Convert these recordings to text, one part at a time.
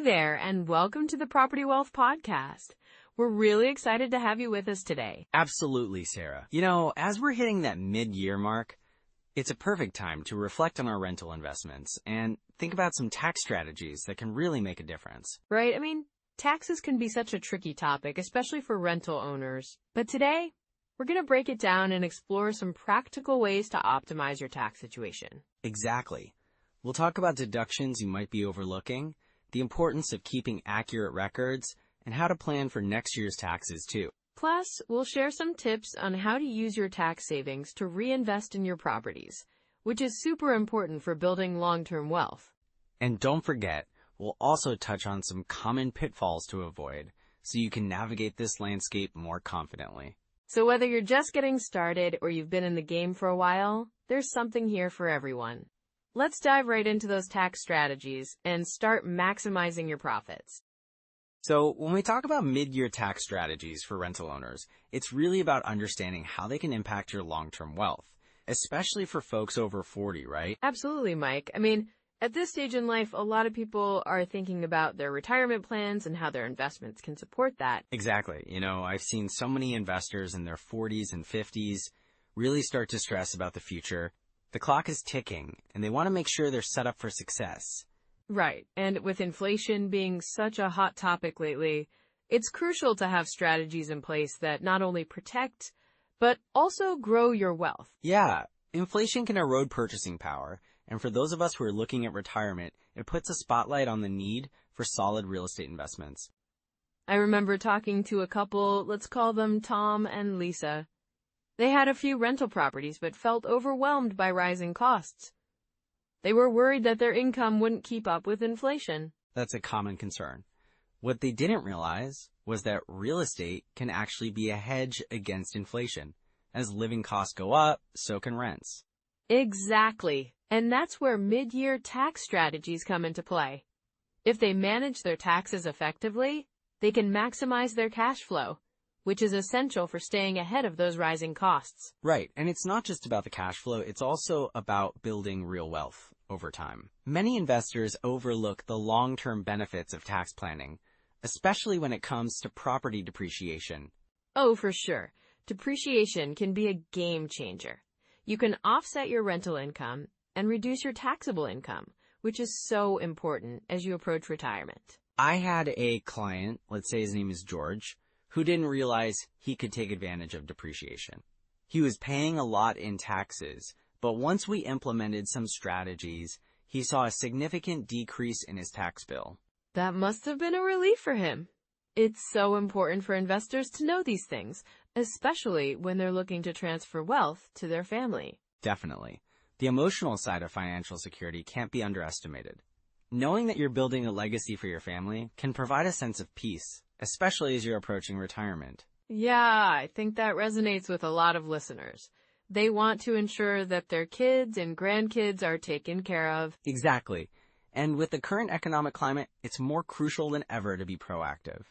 there, and welcome to the Property Wealth Podcast. We're really excited to have you with us today. Absolutely, Sarah. As we're hitting that mid-year mark, it's a perfect time to reflect on our rental investments and think about some tax strategies that can really make a difference. Right? Taxes can be such a tricky topic, especially for rental owners. But today, we're going to break it down and explore some practical ways to optimize your tax situation. Exactly. We'll talk about deductions you might be overlooking, the importance of keeping accurate records, and how to plan for next year's taxes, too. Plus, we'll share some tips on how to use your tax savings to reinvest in your properties, which is super important for building long-term wealth. And don't forget, we'll also touch on some common pitfalls to avoid so you can navigate this landscape more confidently. So whether you're just getting started or you've been in the game for a while, there's something here for everyone. Let's dive right into those tax strategies and start maximizing your profits. So when we talk about mid-year tax strategies for rental owners, it's really about understanding how they can impact your long-term wealth, especially for folks over 40, right? Absolutely, Mike. At this stage in life, a lot of people are thinking about their retirement plans and how their investments can support that. Exactly. I've seen so many investors in their 40s and 50s really start to stress about the future. The clock is ticking, and they want to make sure they're set up for success. Right. And with inflation being such a hot topic lately, it's crucial to have strategies in place that not only protect, but also grow your wealth. Yeah, inflation can erode purchasing power, and for those of us who are looking at retirement, it puts a spotlight on the need for solid real estate investments. I remember talking to a couple, let's call them Tom and Lisa. They had a few rental properties but felt overwhelmed by rising costs. They were worried that their income wouldn't keep up with inflation. That's a common concern. What they didn't realize was that real estate can actually be a hedge against inflation. As living costs go up, so can rents. Exactly. And that's where mid-year tax strategies come into play. If they manage their taxes effectively, they can maximize their cash flow, which is essential for staying ahead of those rising costs. Right, and it's not just about the cash flow, it's also about building real wealth over time. Many investors overlook the long-term benefits of tax planning, especially when it comes to property depreciation. Oh, for sure. Depreciation can be a game changer. You can offset your rental income and reduce your taxable income, which is so important as you approach retirement. I had a client, let's say his name is George, who didn't realize he could take advantage of depreciation. He was paying a lot in taxes, but once we implemented some strategies, he saw a significant decrease in his tax bill. That must have been a relief for him. It's so important for investors to know these things, especially when they're looking to transfer wealth to their family. Definitely. The emotional side of financial security can't be underestimated. Knowing that you're building a legacy for your family can provide a sense of peace, especially as you're approaching retirement. Yeah, I think that resonates with a lot of listeners. They want to ensure that their kids and grandkids are taken care of. Exactly. And with the current economic climate, it's more crucial than ever to be proactive.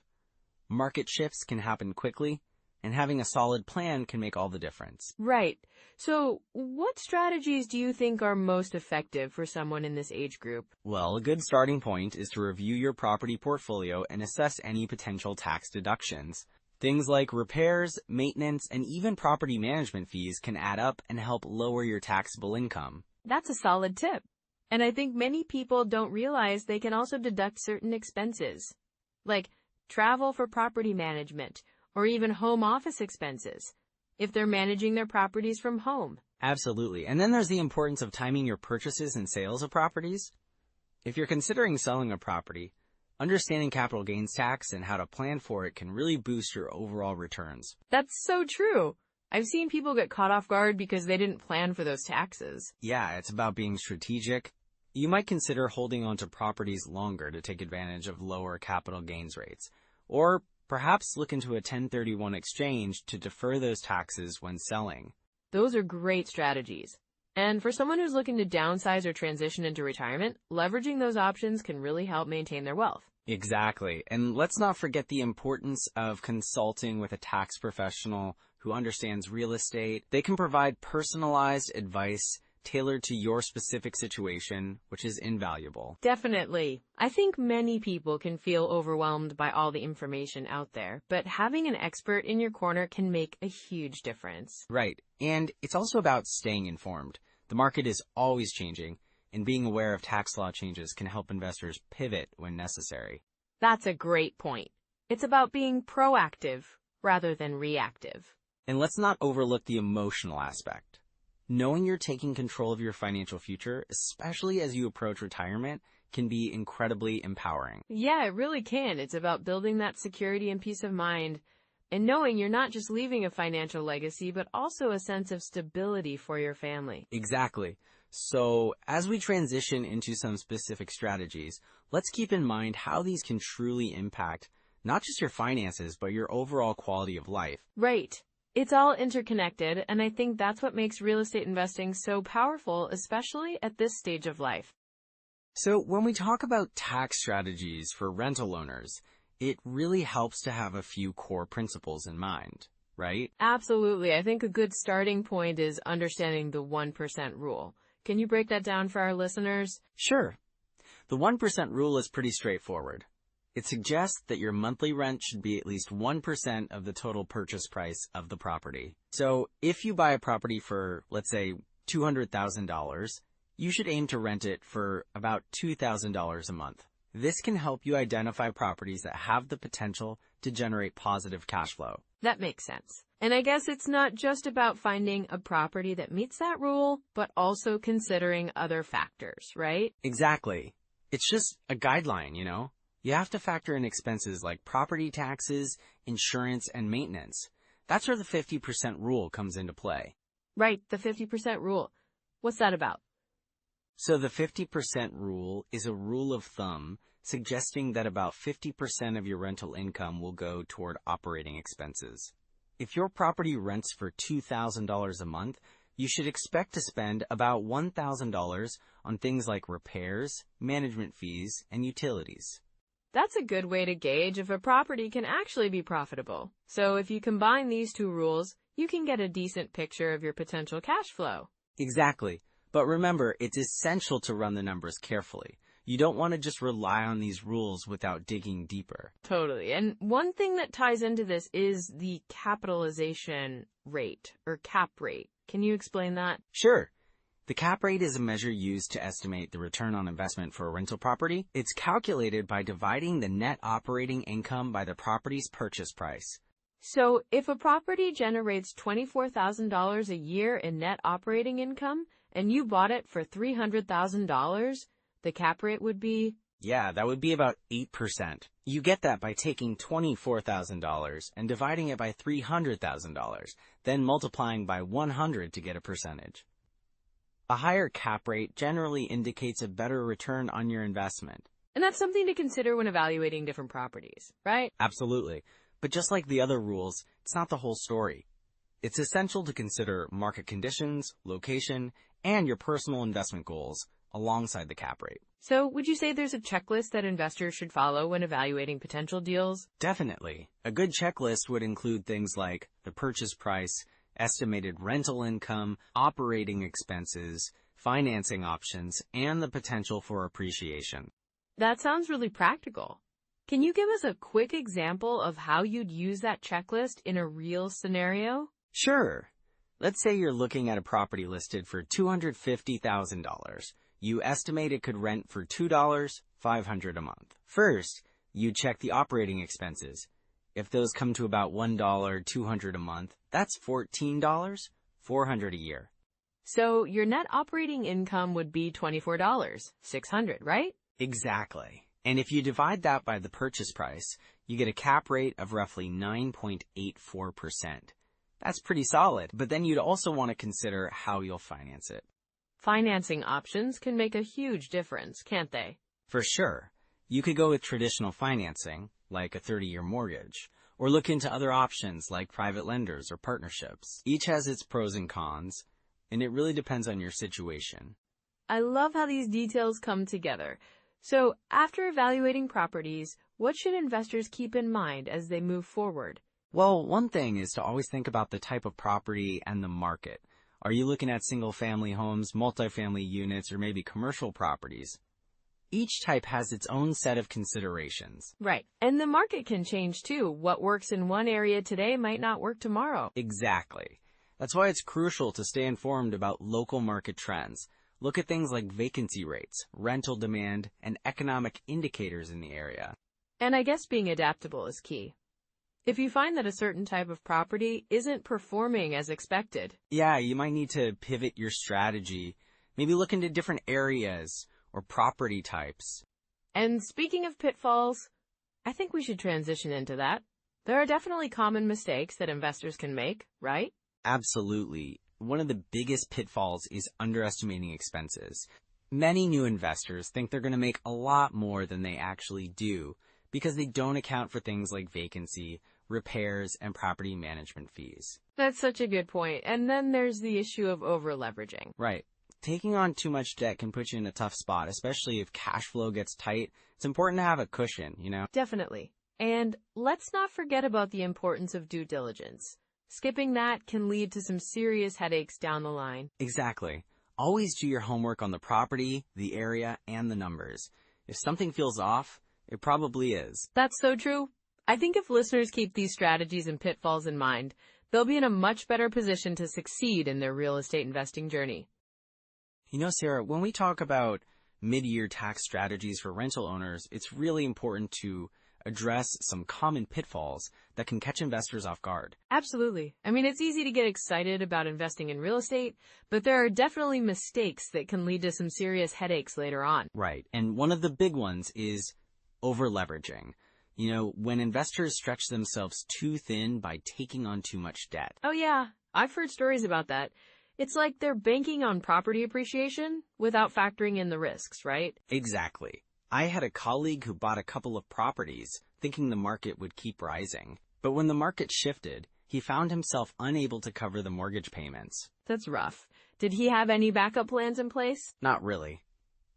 Market shifts can happen quickly, and having a solid plan can make all the difference. Right. So, what strategies do you think are most effective for someone in this age group? Well, a good starting point is to review your property portfolio and assess any potential tax deductions. Things like repairs, maintenance, and even property management fees can add up and help lower your taxable income. That's a solid tip. And I think many people don't realize they can also deduct certain expenses, like travel for property management, or even home office expenses, if they're managing their properties from home. Absolutely. And then there's the importance of timing your purchases and sales of properties. If you're considering selling a property, understanding capital gains tax and how to plan for it can really boost your overall returns. That's so true. I've seen people get caught off guard because they didn't plan for those taxes. Yeah, it's about being strategic. You might consider holding onto properties longer to take advantage of lower capital gains rates, or perhaps look into a 1031 exchange to defer those taxes when selling. Those are great strategies. And for someone who's looking to downsize or transition into retirement, leveraging those options can really help maintain their wealth. Exactly. And let's not forget the importance of consulting with a tax professional who understands real estate. They can provide personalized advice tailored to your specific situation, which is invaluable. Definitely. I think many people can feel overwhelmed by all the information out there, but having an expert in your corner can make a huge difference. Right. And it's also about staying informed. The market is always changing, and being aware of tax law changes can help investors pivot when necessary. That's a great point. It's about being proactive rather than reactive. And let's not overlook the emotional aspect. Knowing you're taking control of your financial future, especially as you approach retirement, can be incredibly empowering. Yeah, it really can. It's about building that security and peace of mind and knowing you're not just leaving a financial legacy, but also a sense of stability for your family. Exactly. So as we transition into some specific strategies, let's keep in mind how these can truly impact not just your finances, but your overall quality of life. Right. It's all interconnected, and I think that's what makes real estate investing so powerful, especially at this stage of life. So when we talk about tax strategies for rental owners, it really helps to have a few core principles in mind, right? Absolutely. I think a good starting point is understanding the 1% rule. Can you break that down for our listeners? Sure. The 1% rule is pretty straightforward. It suggests that your monthly rent should be at least 1% of the total purchase price of the property. So if you buy a property for, let's say, $200,000, you should aim to rent it for about $2,000 a month. This can help you identify properties that have the potential to generate positive cash flow. That makes sense. And I guess it's not just about finding a property that meets that rule, but also considering other factors, right? Exactly. It's just a guideline, you know? You have to factor in expenses like property taxes, insurance, and maintenance. That's where the 50% rule comes into play. Right, the 50% rule. What's that about? So the 50% rule is a rule of thumb suggesting that about 50% of your rental income will go toward operating expenses. If your property rents for $2,000 a month, you should expect to spend about $1,000 on things like repairs, management fees, and utilities. That's a good way to gauge if a property can actually be profitable. So if you combine these two rules, you can get a decent picture of your potential cash flow. Exactly. But remember, it's essential to run the numbers carefully. You don't want to just rely on these rules without digging deeper. Totally. And one thing that ties into this is the capitalization rate, or cap rate. Can you explain that? Sure. The cap rate is a measure used to estimate the return on investment for a rental property. It's calculated by dividing the net operating income by the property's purchase price. So if a property generates $24,000 a year in net operating income, and you bought it for $300,000, the cap rate would be? Yeah, that would be about 8%. You get that by taking $24,000 and dividing it by $300,000, then multiplying by 100 to get a percentage. A higher cap rate generally indicates a better return on your investment. And that's something to consider when evaluating different properties, right? Absolutely. But just like the other rules, it's not the whole story. It's essential to consider market conditions, location, and your personal investment goals alongside the cap rate. So would you say there's a checklist that investors should follow when evaluating potential deals? Definitely. A good checklist would include things like the purchase price, estimated rental income, operating expenses, financing options, and the potential for appreciation. That sounds really practical. Can you give us a quick example of how you'd use that checklist in a real scenario? Sure. Let's say you're looking at a property listed for $250,000. You estimate it could rent for $2.500 a month. First, you check the operating expenses. If those come to about $1.200 a month, that's $14.400 a year. So your net operating income would be $24.600, right? Exactly. And if you divide that by the purchase price, you get a cap rate of roughly 9.84%. That's pretty solid, but then you'd also want to consider how you'll finance it. Financing options can make a huge difference, can't they? For sure. You could go with traditional financing, like a 30-year mortgage, or look into other options like private lenders or partnerships. Each has its pros and cons, and it really depends on your situation. I love how these details come together. So, after evaluating properties, what should investors keep in mind as they move forward? Well, one thing is to always think about the type of property and the market. Are you looking at single-family homes, multifamily units, or maybe commercial properties? Each type has its own set of considerations. Right. And the market can change too. What works in one area today might not work tomorrow. Exactly. That's why it's crucial to stay informed about local market trends. Look at things like vacancy rates, rental demand, and economic indicators in the area. And I guess being adaptable is key. If you find that a certain type of property isn't performing as expected. Yeah, you might need to pivot your strategy. Maybe look into different areas or property types. And speaking of pitfalls, I think we should transition into that. There are definitely common mistakes that investors can make, right? Absolutely. One of the biggest pitfalls is underestimating expenses. Many new investors think they're going to make a lot more than they actually do because they don't account for things like vacancy, repairs, and property management fees. That's such a good point. And then there's the issue of over-leveraging. Right. Taking on too much debt can put you in a tough spot, especially if cash flow gets tight. It's important to have a cushion, you know? Definitely. And let's not forget about the importance of due diligence. Skipping that can lead to some serious headaches down the line. Exactly. Always do your homework on the property, the area, and the numbers. If something feels off, it probably is. That's so true. I think if listeners keep these strategies and pitfalls in mind, they'll be in a much better position to succeed in their real estate investing journey. You know, Sarah, when we talk about mid-year tax strategies for rental owners, it's really important to address some common pitfalls that can catch investors off guard. Absolutely. I mean, it's easy to get excited about investing in real estate, but there are definitely mistakes that can lead to some serious headaches later on. Right. And one of the big ones is over-leveraging. You know, when investors stretch themselves too thin by taking on too much debt. Oh yeah, I've heard stories about that. It's like they're banking on property appreciation without factoring in the risks, right? Exactly. I had a colleague who bought a couple of properties thinking the market would keep rising. But when the market shifted, he found himself unable to cover the mortgage payments. That's rough. Did he have any backup plans in place? Not really.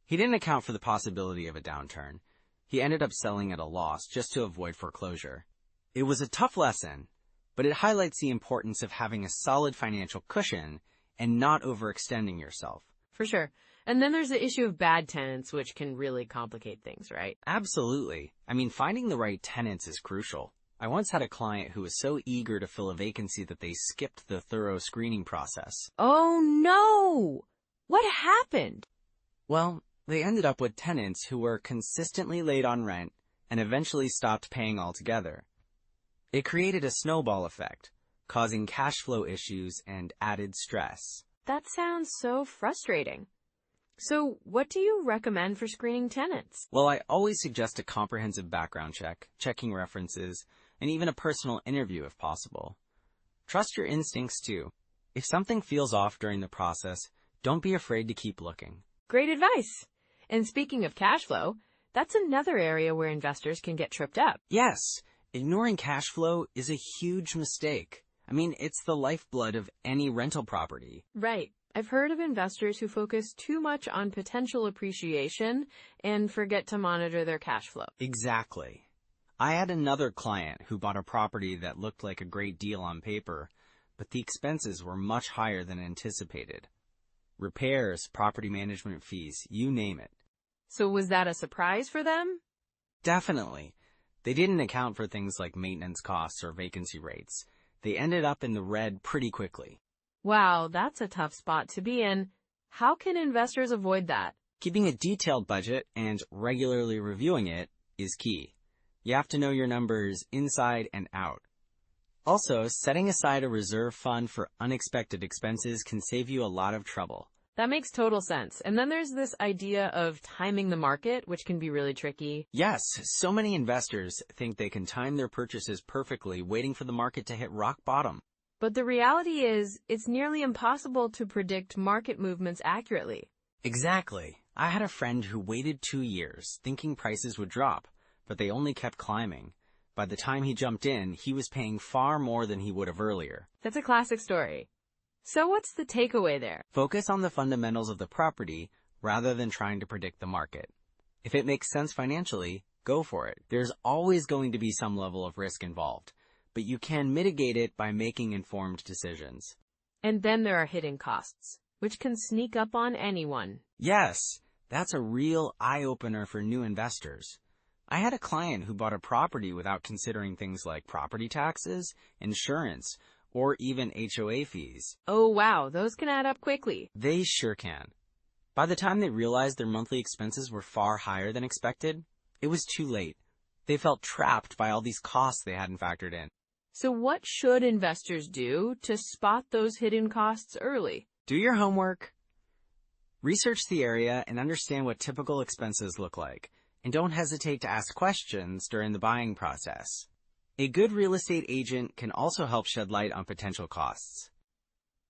He didn't account for the possibility of a downturn. He ended up selling at a loss just to avoid foreclosure. It was a tough lesson, but it highlights the importance of having a solid financial cushion and not overextending yourself. For sure. And then there's the issue of bad tenants, which can really complicate things, right? Absolutely. I mean, finding the right tenants is crucial. I once had a client who was so eager to fill a vacancy that they skipped the thorough screening process. Oh no! What happened? Well, they ended up with tenants who were consistently late on rent and eventually stopped paying altogether. It created a snowball effect, causing cash flow issues and added stress. That sounds so frustrating. So, what do you recommend for screening tenants? Well, I always suggest a comprehensive background check, checking references, and even a personal interview if possible. Trust your instincts too. If something feels off during the process, don't be afraid to keep looking. Great advice. And speaking of cash flow, that's another area where investors can get tripped up. Yes, ignoring cash flow is a huge mistake. I mean, it's the lifeblood of any rental property. Right. I've heard of investors who focus too much on potential appreciation and forget to monitor their cash flow. Exactly. I had another client who bought a property that looked like a great deal on paper, but the expenses were much higher than anticipated. Repairs, property management fees, you name it. So was that a surprise for them? Definitely. They didn't account for things like maintenance costs or vacancy rates. They ended up in the red pretty quickly. Wow, that's a tough spot to be in. How can investors avoid that? Keeping a detailed budget and regularly reviewing it is key. You have to know your numbers inside and out. Also, setting aside a reserve fund for unexpected expenses can save you a lot of trouble. That makes total sense. And then there's this idea of timing the market, which can be really tricky. Yes, so many investors think they can time their purchases perfectly, waiting for the market to hit rock bottom. But the reality is, it's nearly impossible to predict market movements accurately. Exactly. I had a friend who waited 2 years, thinking prices would drop, but they only kept climbing. By the time he jumped in, he was paying far more than he would have earlier. That's a classic story. So what's the takeaway there? Focus on the fundamentals of the property rather than trying to predict the market. If it makes sense financially, go for it. There's always going to be some level of risk involved, but you can mitigate it by making informed decisions. And then there are hidden costs, which can sneak up on anyone. Yes, that's a real eye-opener for new investors. I had a client who bought a property without considering things like property taxes, insurance, or even HOA fees. Oh wow, those can add up quickly. They sure can. By the time they realized their monthly expenses were far higher than expected, it was too late. They felt trapped by all these costs they hadn't factored in. So what should investors do to spot those hidden costs early? Do your homework. Research the area and understand what typical expenses look like, and don't hesitate to ask questions during the buying process. A good real estate agent can also help shed light on potential costs.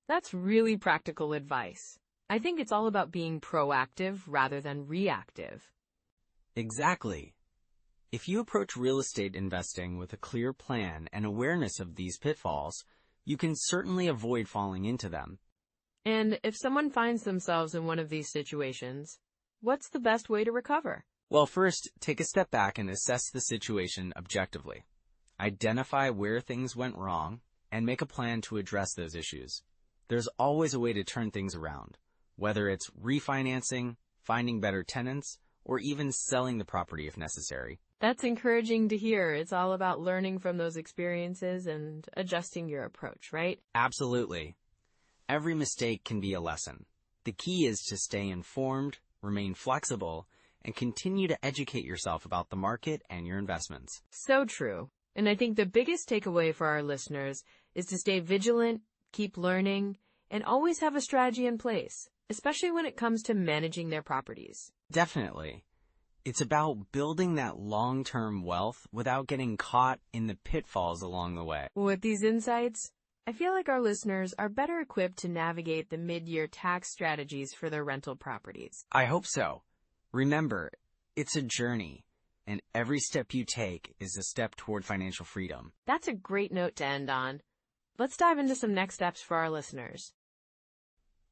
That's really practical advice. I think it's all about being proactive rather than reactive. Exactly. If you approach real estate investing with a clear plan and awareness of these pitfalls, you can certainly avoid falling into them. And if someone finds themselves in one of these situations, what's the best way to recover? Well, first, take a step back and assess the situation objectively. Identify where things went wrong and make a plan to address those issues. There's always a way to turn things around, whether it's refinancing, finding better tenants, or even selling the property if necessary. That's encouraging to hear. It's all about learning from those experiences and adjusting your approach, right? Absolutely. Every mistake can be a lesson. The key is to stay informed, remain flexible, and continue to educate yourself about the market and your investments. So true. And I think the biggest takeaway for our listeners is to stay vigilant, keep learning, and always have a strategy in place, especially when it comes to managing their properties. Definitely. It's about building that long-term wealth without getting caught in the pitfalls along the way. With these insights, I feel like our listeners are better equipped to navigate the mid-year tax strategies for their rental properties. I hope so. Remember, it's a journey, and every step you take is a step toward financial freedom. That's a great note to end on. Let's dive into some next steps for our listeners.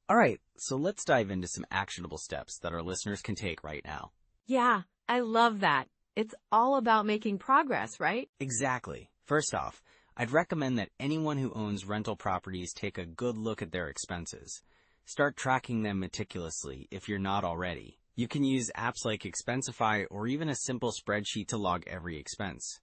All right, so let's dive into some actionable steps that our listeners can take right now. Yeah, I love that. It's all about making progress, right? Exactly. First off, I'd recommend that anyone who owns rental properties take a good look at their expenses. Start tracking them meticulously if you're not already. You can use apps like Expensify or even a simple spreadsheet to log every expense.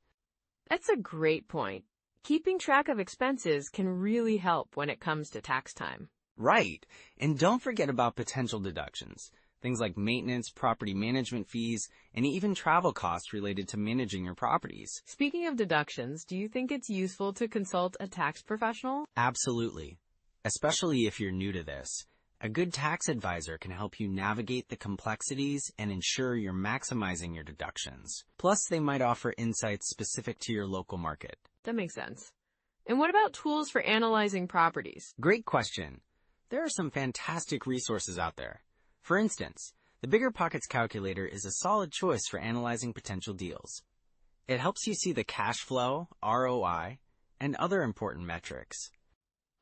That's a great point. Keeping track of expenses can really help when it comes to tax time. Right. And don't forget about potential deductions. Things like maintenance, property management fees, and even travel costs related to managing your properties. Speaking of deductions, do you think it's useful to consult a tax professional? Absolutely. Especially if you're new to this. A good tax advisor can help you navigate the complexities and ensure you're maximizing your deductions. Plus, they might offer insights specific to your local market. That makes sense. And what about tools for analyzing properties? Great question. There are some fantastic resources out there. For instance, the Bigger Pockets calculator is a solid choice for analyzing potential deals. It helps you see the cash flow, ROI, and other important metrics.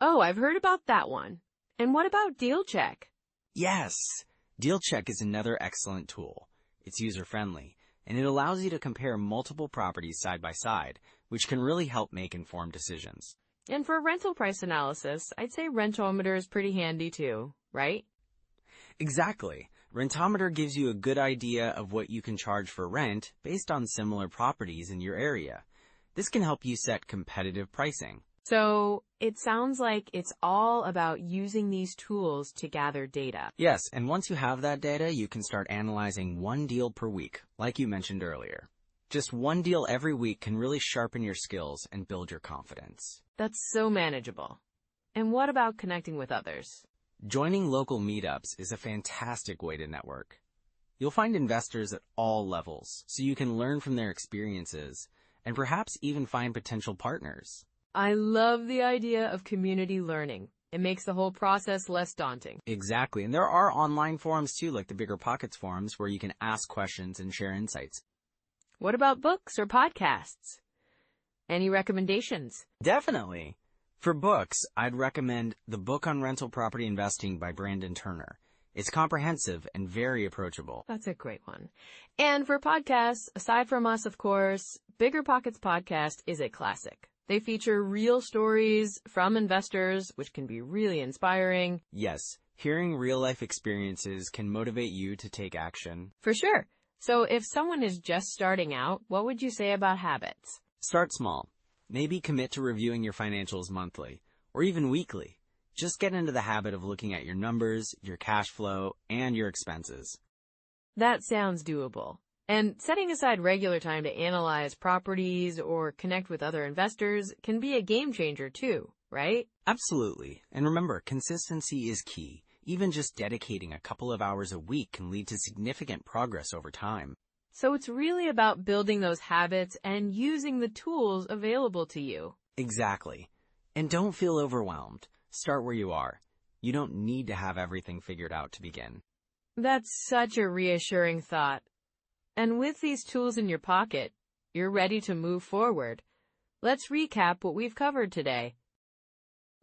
Oh, I've heard about that one. And what about Deal Check? Yes, Deal Check is another excellent tool. It's user-friendly, and it allows you to compare multiple properties side by side, which can really help make informed decisions. And for rental price analysis, I'd say Rentometer is pretty handy too, right? Exactly. Rentometer gives you a good idea of what you can charge for rent based on similar properties in your area. This can help you set competitive pricing. So it sounds like it's all about using these tools to gather data. Yes, and once you have that data, you can start analyzing one deal per week, like you mentioned earlier. Just one deal every week can really sharpen your skills and build your confidence. That's so manageable. And what about connecting with others? Joining local meetups is a fantastic way to network. You'll find investors at all levels, so you can learn from their experiences and perhaps even find potential partners. I love the idea of community learning. It makes the whole process less daunting. Exactly, and there are online forums too, like the Bigger Pockets forums, where you can ask questions and share insights. What about books or podcasts? Any recommendations? Definitely. For books, I'd recommend The Book on Rental Property Investing by Brandon Turner. It's comprehensive and very approachable. That's a great one. And for podcasts, aside from us, of course, Bigger Pockets podcast is a classic. They feature real stories from investors, which can be really inspiring. Yes, hearing real-life experiences can motivate you to take action. For sure. So if someone is just starting out, what would you say about habits? Start small. Maybe commit to reviewing your financials monthly, or even weekly. Just get into the habit of looking at your numbers, your cash flow, and your expenses. That sounds doable. And setting aside regular time to analyze properties or connect with other investors can be a game changer too, right? Absolutely. And remember, consistency is key. Even just dedicating a couple of hours a week can lead to significant progress over time. So it's really about building those habits and using the tools available to you. Exactly. And don't feel overwhelmed. Start where you are. You don't need to have everything figured out to begin. That's such a reassuring thought. And with these tools in your pocket, you're ready to move forward. Let's recap what we've covered today.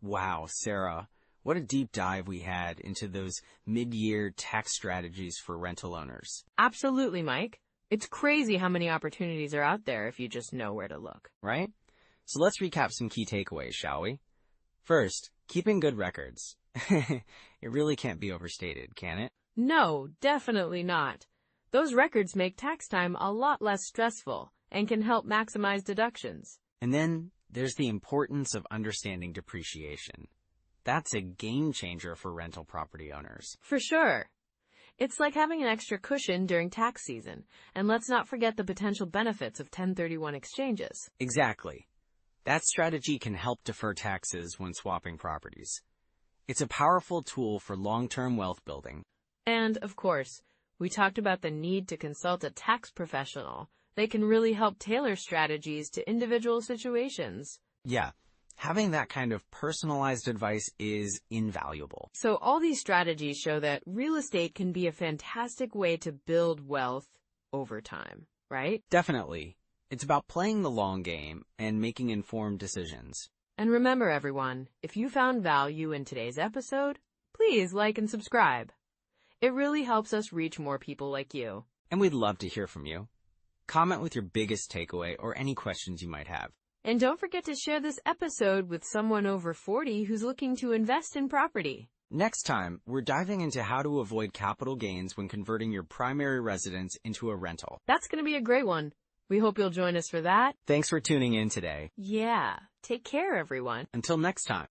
Wow, Sarah, what a deep dive we had into those mid-year tax strategies for rental owners. Absolutely, Mike. It's crazy how many opportunities are out there if you just know where to look. Right? So let's recap some key takeaways, shall we? First, keeping good records. It really can't be overstated, can it? No, definitely not. Those records make tax time a lot less stressful and can help maximize deductions. And then there's the importance of understanding depreciation. That's a game changer for rental property owners. For sure. It's like having an extra cushion during tax season. And let's not forget the potential benefits of 1031 exchanges. Exactly. That strategy can help defer taxes when swapping properties. It's a powerful tool for long-term wealth building. And, of course, we talked about the need to consult a tax professional. They can really help tailor strategies to individual situations. Yeah, having that kind of personalized advice is invaluable. So all these strategies show that real estate can be a fantastic way to build wealth over time, right? Definitely. It's about playing the long game and making informed decisions. And remember, everyone, if you found value in today's episode, please like and subscribe. It really helps us reach more people like you. And we'd love to hear from you. Comment with your biggest takeaway or any questions you might have. And don't forget to share this episode with someone over 40 who's looking to invest in property. Next time, we're diving into how to avoid capital gains when converting your primary residence into a rental. That's going to be a great one. We hope you'll join us for that. Thanks for tuning in today. Yeah. Take care, everyone. Until next time.